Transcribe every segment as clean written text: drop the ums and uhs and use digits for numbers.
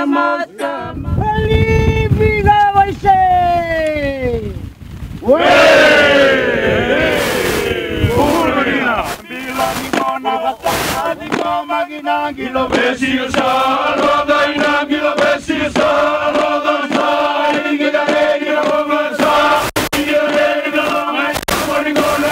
mata Aliviga vai ser Urina Bila nikona Vataka nikoma Ginangilo Besio sa Roda inangilo Besio sa Roda sa Ingida Regina Romansa Ingida Regina Romansa Bonigona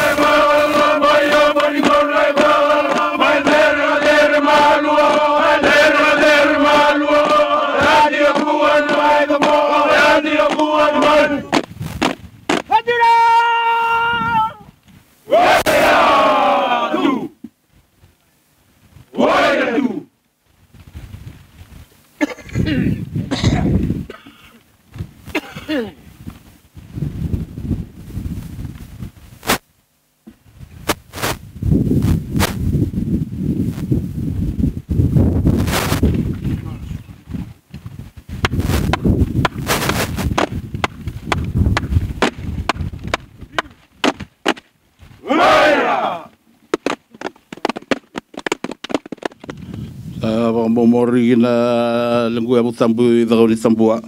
Momori na lengua mutambu I dauri tambua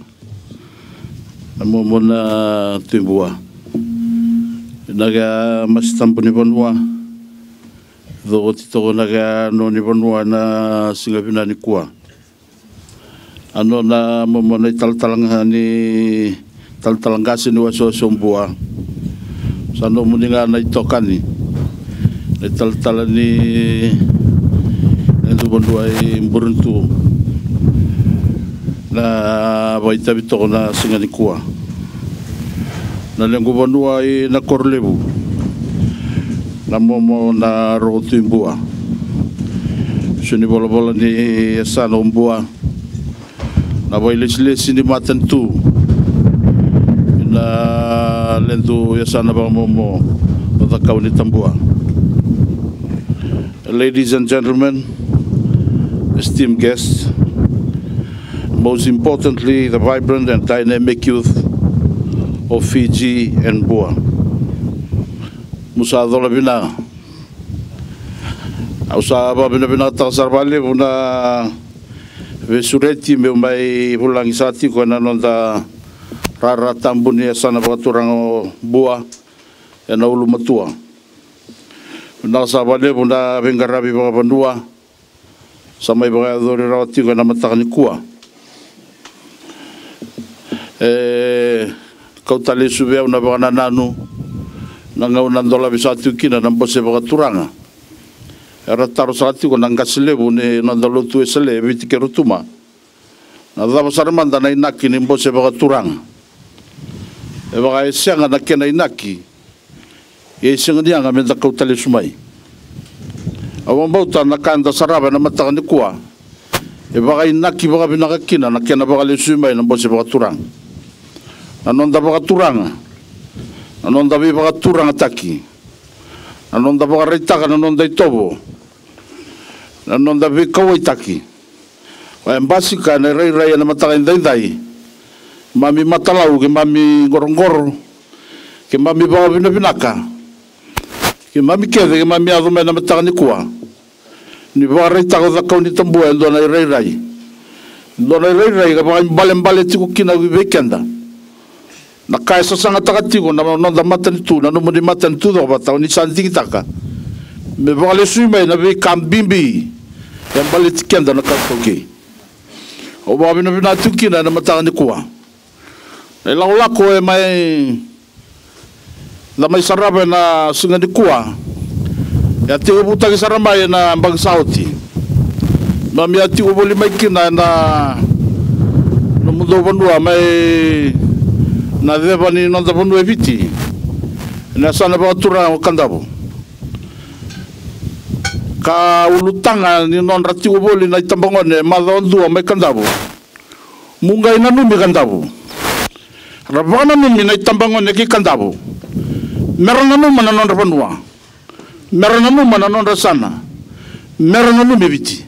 momona tumbua naga mas tambu ni bonua do tito naga no ni bonua na singapina ni kua ano na momona taltalanga ni taltalanga sini waso sombua sano muninga na itokani taltalani Itu banduai buruntu na baita bitoko na singanikua na lengo banduai na korlebu na momo na rotu imbua suni bola bola ni sana umbua na bailes ni matentu na lendu yasana bang momo na kau ni tambua. Ladies and gentlemen, esteemed guests, most importantly, the vibrant and dynamic youth of Fiji and Boa. Musa dola bina, ausa ba bina taksar balik una vesureti me mai pulang isati ko na nonda rara tambuni sana baturang Boa na ulu matua. Na sabale bunda bengarabi ba bandua samai ba dori rawati ko na matakani kuwa kau tali subeu na ba nanu nangau nandola bisatu kina na bose ba turanga era taro sati ko nangasle bune nandolo tu esle bitikeru-tuma na daba sarmanda na inaki ni bose ba turanga e ba senga na kena inaki senga dia ngamenta kau tali sumai awang bauta nakanda saraba na matakani kuwa e baka inaki baka binakakina nakena baka lisumay na bose baka turang nanonda baka turanga nanonda baka turang ataki nanonda baka ritaka nanonda itobo nanonda baka kawai taki kaya basika na ray-ray na matakani day-day mami matalau ke mami gorong-goro ke mami baka binabinaka ke mami kede ke mami adumay na matakani kuwa ni barai tako da kau ni tambua ndo na rai ka bale tiku kina weekenda na kai sasanga takatigo na nonda matan tu na no mudi matan tu do bata ni santi kitaka me bale sume na be kambimbi ya bale tikenda na kakoke o ba bina tu kina na matanga ni kuwa e la ko e mai la mai saraba na singa ni kuwa ya tigo buta ke saramai na bang sauti mami ati ko boli mai kina na no mundo bonua mai na deba ni no da bonua viti na sana ba tura o kandabo ka ulutanga ni non rati ko boli na tambangone madondu mai kandabo mungai na numi kandabo rabana numi na tambangone ki kandabo merana numi na non bonua merana numa na nonda sana merana numa biti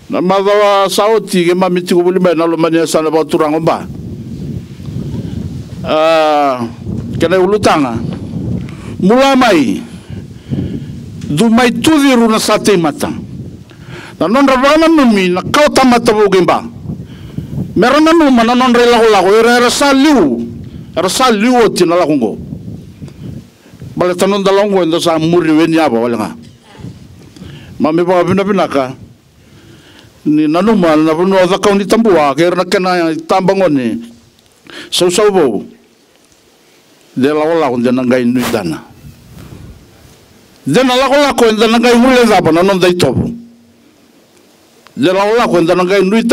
na madawa sauti ke mamiti ko buli na lo mania sana ba turang ba kena ulutanga mula mai du mai tudhiru na sate mata na nonda bana numi na kau tamata bo gemba Meron na numa na non lako era sa liu o tina lakungo. Bale tanon dalongo enda sa muri weni aba wala nga. Mami ba pinaka ni nanuma na puno za kauni tambua kaya na kena tambangoni. So bo. De la wala kun dana ngai nui dana. Dana la wala kun dana ngai hule zapa na non dai tobo. De la wala kun dana ngai nui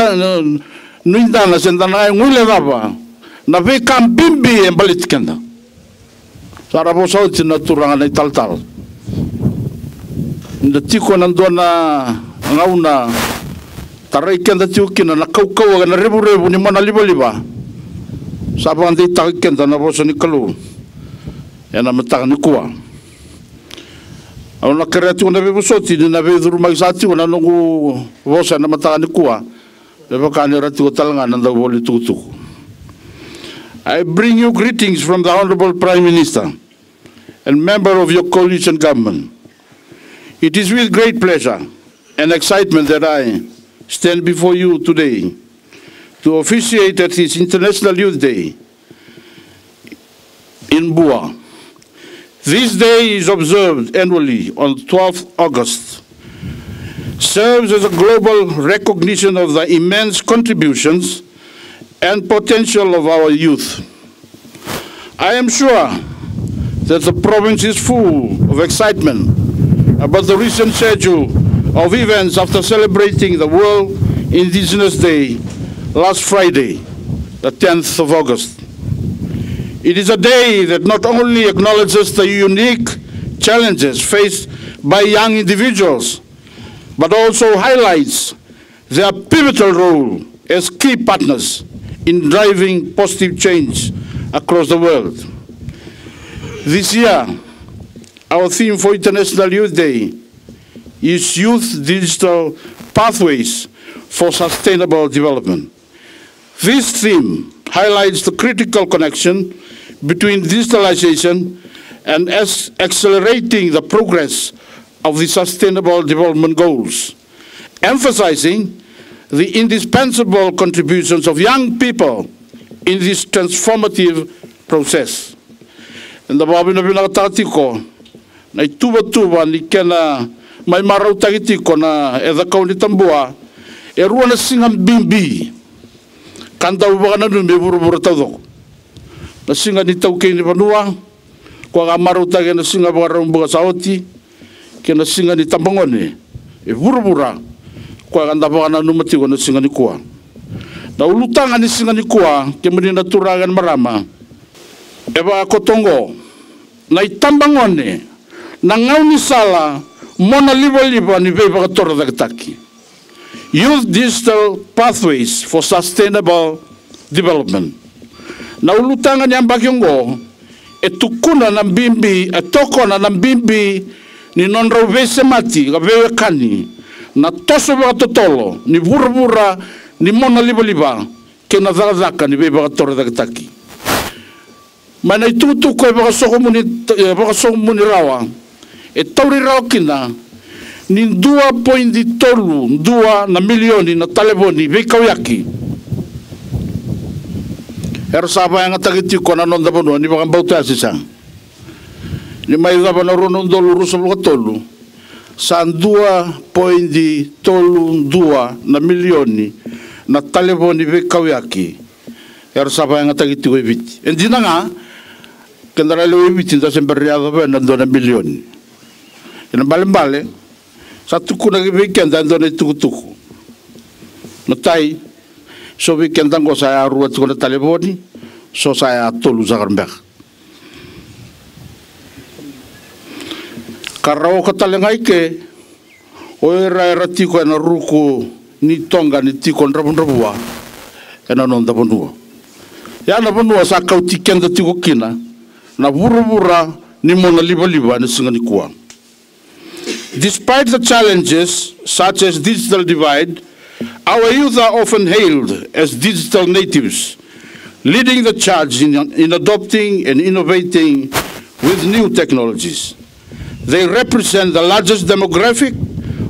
dana sen dana ngai hule zapa. Na ve kambimbi embalit kenda. Sara bo sa tina turanga na tal. Nda tiko nandona ngauna tarai kenda tiukina na kau na rebu ni mana liba. Sapa andi tak kenda na boso ni kalu. Ena mataka ni kuwa. Au na kreatu na bebo soti na be duru magisati na nungu bosa na mataka ni kuwa. Bebo kani ratu talanga na boli tukutuku. I bring you greetings from the Honorable Prime Minister and member of your coalition government. It is with great pleasure and excitement that I stand before you today to officiate at his International Youth Day in Bua. This day is observed annually on 12th August, serves as a global recognition of the immense contributions and potential of our youth. I am sure that the province is full of excitement about the recent schedule of events after celebrating the World Indigenous Day last Friday, the 10th of August. It is a day that not only acknowledges the unique challenges faced by young individuals, but also highlights their pivotal role as key partners in driving positive change across the world. This year, our theme for International Youth Day is Youth Digital Pathways for Sustainable Development. This theme highlights the critical connection between digitalization and accelerating the progress of the Sustainable Development Goals, emphasizing the indispensable contributions of young people in this transformative process. And the Babi Nabina Tatiko, na tuba ni kena mai marau tagitiko na eda kauni tambua, e rua na singa bimbi, kanda ubaga na numi buru taudoko. Na singa ni tau kei ni panua, kwa ga marau tagi na singa baga raumbuga saoti, ke na singa ni tambangone, e buru kwa ganda baga na numatiko na singa ni kua. Na ulutanga ni singa ni kua, ke muni na turagan marama, e baga kotongo, na itambangone, na ngauni sala, mona liba ni beba katora dagataki. Youth Digital Pathways for Sustainable Development. Na ulutanga ni ambakiongo, e tukuna na mbimbi, e toko na mbimbi, ni nonra uvese mati, gabewe kani, na toso baka totolo, ni bura, ni mona liba, ke na zaka ni beba katora dagataki. Mana itu ko baka soko muni rawa, e tauri rawa kina, ni 2.2 na milioni na telefoni vekauyaki. Era saba yang atagiti ko na nonda bono ni baka bauta sisang. Ni mai daba na ronon dolu rusol tolu. San 2.2 na milioni na telefoni vekauyaki. Era saba yang atagiti ko eviti. Endina nga kendara lo eviti da semberiado ba na milioni. Ina bale satu kuna weekend ando na tukutuku. Natai so weekend ngo saya ruat ko na telefoni so saya tolu zagarmbek. Karao ka talengai ke oira ratiko na ruku ni tonga ni tiko ndrabundrabua ena non da bonua. Ya na bonua sa kauti kenda tiko kina na burubura ni mona liba ni singani kuwa. Despite the challenges, such as digital divide, our youth are often hailed as digital natives, leading the charge in adopting and innovating with new technologies. They represent the largest demographic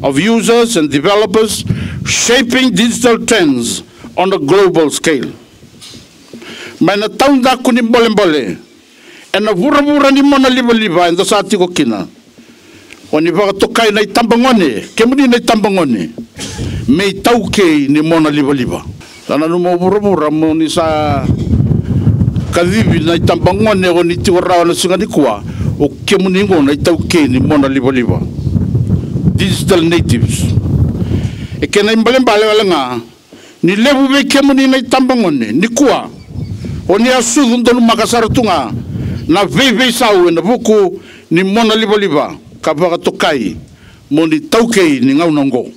of users and developers, shaping digital trends on a global scale. Mana taunda kuni mbole and a vura ni mona liba in the satiko kina. Oni vaka tokai na itambangone, kemuni na itambangone. Me tauke ni mona liba. Tana numa vura moni sa kadivi na itambangone o ni tiwara na singani kuwa o kemuni ngo na itauke ni mona liba. Digital natives. E kena imbale wala nga ni lebu be kemuni na itambangone ni kuwa. Oni asudu ndonu makasaratunga na vei sau na buku ni mona liba kapaka tokai moni taukei ni ngaunongo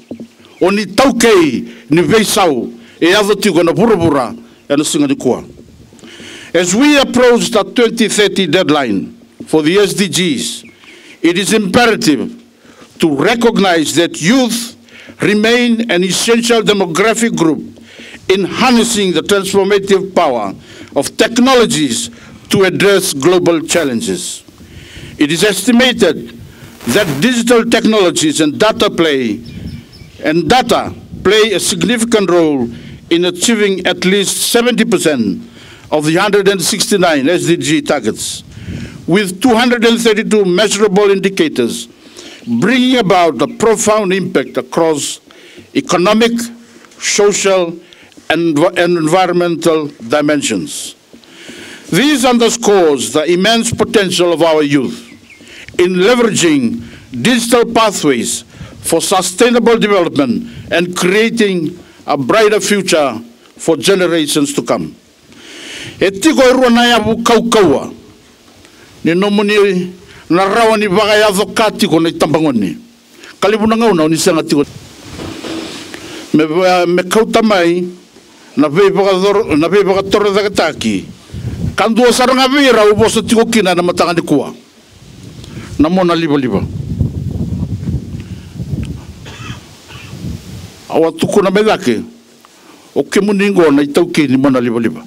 oni taukei ni vei sau e avoti na burubura na singa dikua. As we approach the 2030 deadline for the SDGs, it is imperative to recognize that youth remain an essential demographic group in harnessing the transformative power of technologies to address global challenges. It is estimated that digital technologies and data play a significant role in achieving at least 70% of the 169 SDG targets, with 232 measurable indicators bringing about a profound impact across economic, social, and environmental dimensions. This underscores the immense potential of our youth in leveraging digital pathways for sustainable development and creating a brighter future for generations to come. Etiko iruna ya bukaukaua ni nomuni na rawa ni baga ya vokati ko na itambangoni. Kalibu na ngauna ni sanga tiko me kautamai na baga torre da kataki. Kandu saranga vira uboso tiko kina na matangani kuwa. Na mona liba. Awa tuku na medake o kemuningo na itauki ni mona liba.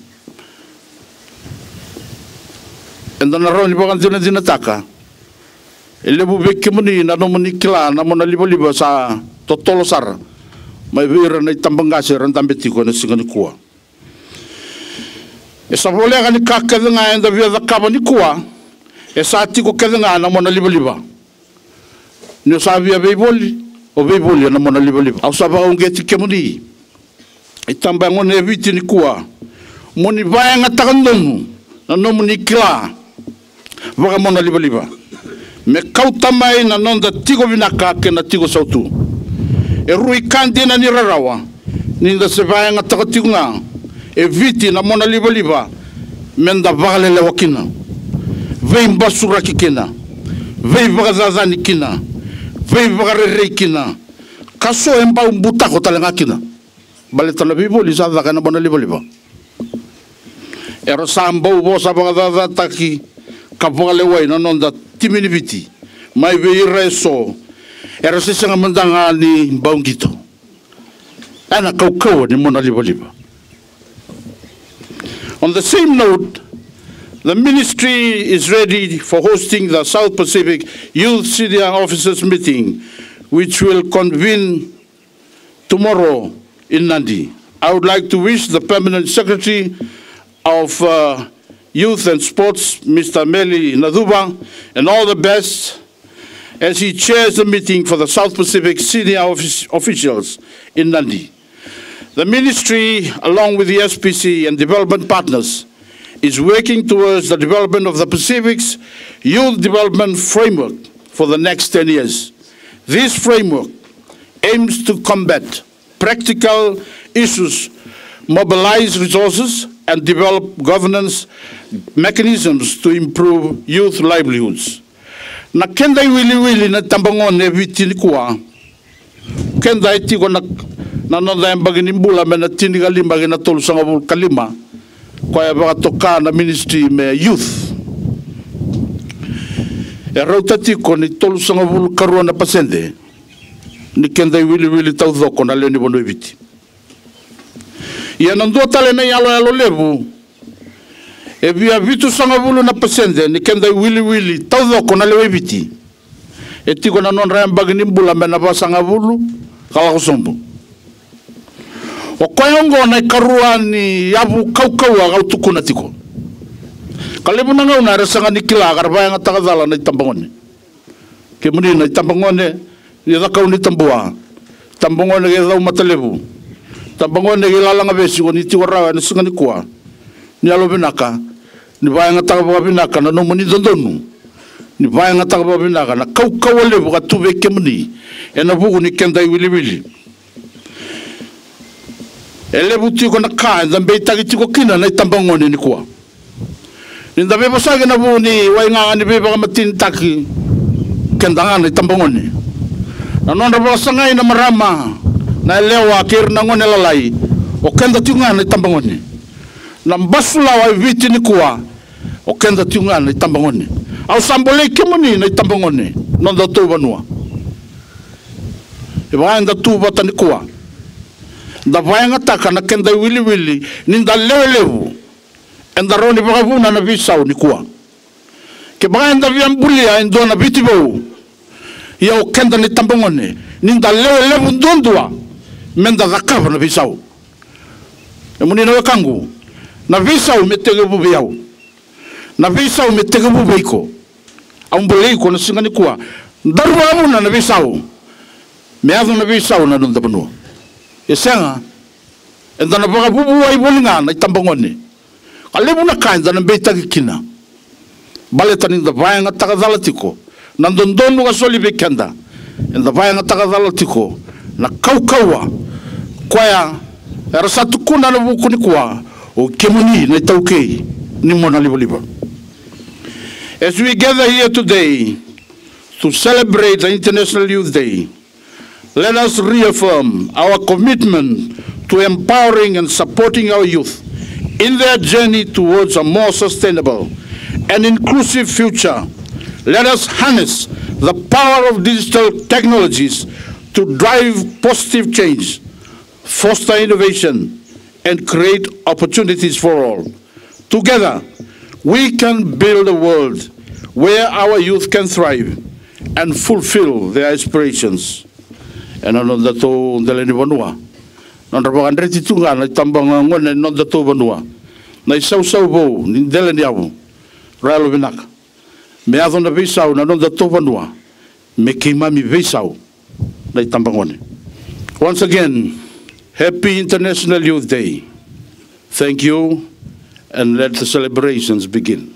Enda na rao ni bagan zina taka. Elebu be kemuni na nomuni kila na mona liba sa totolo sar. Mai vira na itambangase randambetiko na singani kuwa. Esa vole gani kakadanga enda via da kaba ni kuwa. Esa tiko kadanga na mona liba. Ni sabia beiboli o beiboli na mona liba. Au saba ungeti kemuni. Itambangone eviti ni kuwa. Moni vaya ngatakandonu na nomuni kila. Vaga mona liba. Me kautamai na nonda tigo vinaka ke na tigo sautu. E rui kandi na nirarawa. Ninda se vaya ngatakatigunga. E viti na mona liba menda vagalele wakina vei mbasura kikina vei vagazazani kina vei vagarere kina kaso emba umbuta ko talenga kina bale tala biboli sa vakana mona liba ero sambo bo sa vagazaza taki kapole wai no nonda timini viti mai vei reso ero sisanga mandanga ni mbaungito ana kaukau ni mona liba. On the same note, the ministry is ready for hosting the South Pacific Youth Senior Officers Meeting, which will convene tomorrow in Nandi. I would like to wish the Permanent Secretary of Youth and Sports, Mr. Meli Naduba, and all the best as he chairs the meeting for the South Pacific Senior Officials in Nandi. The ministry, along with the SPC and development partners, is working towards the development of the Pacific's Youth Development Framework for the next 10 years. This framework aims to combat practical issues, mobilize resources, and develop governance mechanisms to improve youth livelihoods. Na kenda wili na tambangone vitini kuwa, kenda itiko na nonda mbagini mbula mena tini kalimba gina tolu sanga kalima kwa ya baka toka na ministry me youth e rautati ko ni tolu sanga karua na pasende ni kenda wili tau dhoko na leo ni bono eviti ya nandua tale na yalo lebu e via vitu sanga na pasende ni kenda wili tau dhoko na leo eviti e tiko na nonda mbagini mbula mena ba sanga kawa kusombo O koiongo na karua ni yabu kaukau a tukuna tiko. Kalebu na ngau na resanga ni kila karba nga takadala na itambangone. Ke muni na itambangone ni dakau ni tambua. Tambangone ke dau matalebu. Tambangone ke lalanga besi ko ni tiwara na singa ni kwa. Ni alo binaka ni ba nga takaba binaka na no muni dondonu. Ni ba nga takaba binaka na kaukau lebu ka tube ke muni. E na buku ni kendai wili. Ele buti ko na ka ndambe tagi tiko kina na itambangone ni kwa. Ninda beba sage na bu ni wainga ni beba matin taki kendanga na itambangone. Na nonda ba sangai na marama na lewa kir na ngone lalai. O kenda tiunga na itambangone. Na mbasula wa viti ni kwa. O kenda tiunga na itambangone. Au sambole kimuni na itambangone. Nonda tu banua. Iba nda tu batani kwa. Da vainga taka na kenda wili ninda lewu. Enda roni bakavuna na visau ni kuwa. Ke baka enda viambulia endo na vitibou. Ia o kenda ni tambangone. Ninda lewu ndondua. Menda zakava na visau. E muni na wakangu. Na visau metege bube yau. Na visau metege bube iko. Aumbole iko na singa ni kuwa. Darwa amuna na visau. Meado na visau na nunda banua. E senga. Enda na bakabubu wa ibolinga na itambangone. Kalebu na kainda na beita kina. Baleta ni da vai nga takadala tiko. Na ndondonu ka soli bekenda. Enda vai nga takadala tiko. Na kaukawa. Kwaya. Era satu kuna na buku ni kwa. O kemuni na itaukei. Ni mona liba. As we gather here today to celebrate the International Youth Day, let us reaffirm our commitment to empowering and supporting our youth in their journey towards a more sustainable and inclusive future. Let us harness the power of digital technologies to drive positive change, foster innovation, and create opportunities for all. Together, we can build a world where our youth can thrive and fulfill their aspirations. And another to Ndeleni Vanua. Nanda bakandreti tunga na tambanga ngone nonda to banua. Na isau bo ni dele ni awu. Ralo binaka. Me azo na visau na nonda to banua. Me kimami visau na tambangone. Once again, happy International Youth Day. Thank you, and let the celebrations begin.